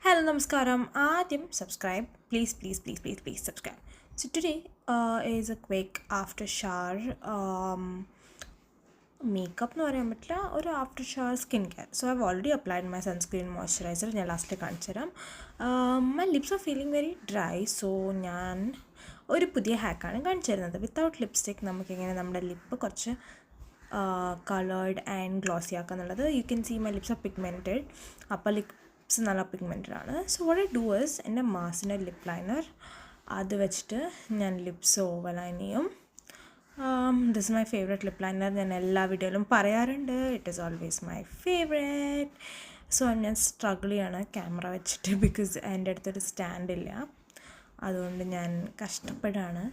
Hello, Namaskaram. Adim, subscribe. Please subscribe. So today is a quick after shower makeup എന്ന് പറയാൻ പറ്റില്ല, ഒരു after shower skin care. So I have already applied my sunscreen moisturiser. ഞാൻ last കാണിച്ചു തരാം. My lips are feeling very dry. So ഞാൻ ഒരു പുതിയ ഹാക്കാണ് കാണിച്ചു തരുന്നത്. വിത്തൗട്ട് ലിപ്സ്റ്റിക് നമുക്കെങ്ങനെ നമ്മുടെ ലിപ്പ് കുറച്ച് കളേർഡ് ആൻഡ് ഗ്ലോസി ആക്കുക എന്നുള്ളത്. You can see my lips are pigmented. അപ്പോൾ ലിപ്സ് നല്ല പിഗ്മെൻറ്റഡ് ആണ്. So what I do is, എൻ്റെ മാസിൻ്റെ ലിപ്പ് ലൈനർ അത് വെച്ചിട്ട് ഞാൻ ലിപ്സ് ഓവർലൈൻ ചെയ്യും. This is my favourite lip liner. ഞാൻ എല്ലാ വീഡിയോയിലും പറയാറുണ്ട്, it is always my favourite. So ഞാൻ സ്ട്രഗിൾ ചെയ്യാണ് ക്യാമറ വെച്ചിട്ട്, ബിക്കോസ് എൻ്റെ അടുത്തൊരു സ്റ്റാൻഡില്ല. അതുകൊണ്ട് ഞാൻ കഷ്ടപ്പെടുകയാണ്.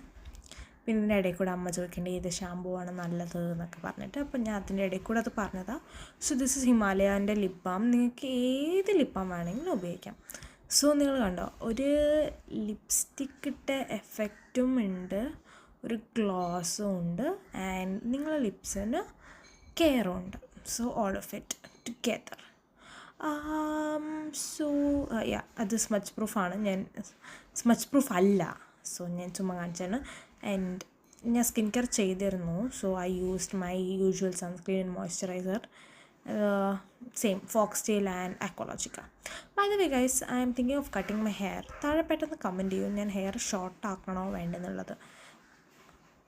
പിന്നെ ഇതിൻ്റെ ഇടയിൽ കൂടെ അമ്മ ചോദിക്കേണ്ടത് ഏത് ഷാമ്പൂ ആണ് നല്ലത് എന്നൊക്കെ പറഞ്ഞിട്ട്, അപ്പം ഞാൻ അതിൻ്റെ ഇടയിൽ കൂടെ അത് പറഞ്ഞതാണ്. സോ ദിസ് ഇസ് ഹിമാലയൻ്റെ ലിപ്പ് ബാം. നിങ്ങൾക്ക് ഏത് ലിപ്പ് ബാം വേണമെങ്കിലും ഉപയോഗിക്കാം. സോ നിങ്ങൾ കണ്ടോ, ഒരു ലിപ്സ്റ്റിക്ക് ഇട്ട എഫക്റ്റും ഉണ്ട്, ഒരു ഗ്ലോസും ഉണ്ട്, ആൻഡ് നിങ്ങളുടെ ലിപ്സിന് കെയറും ഉണ്ട്. So all of it together. So അത് സ്മച്ച് പ്രൂഫാണ്. ഞാൻ സ്മച്ച് പ്രൂഫ് അല്ല, സോ ഞാൻ ചുമ്മാ കാണിച്ചാണ്. ആൻഡ് ഞാൻ സ്കിൻ കെയർ ചെയ്തിരുന്നു. So I used my usual sunscreen moisturiser, same Foxtale and Aqualogica. By the way guys, I am thinking of cutting my hair. താഴെ പെട്ടെന്ന് കമൻറ്റ് ചെയ്യൂ, ഞാൻ ഹെയർ ഷോർട്ട് ആക്കണോ വേണ്ടെന്നുള്ളത്.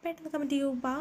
പെട്ടെന്ന് കമൻറ്റ് ചെയ്യൂ. ബൈ.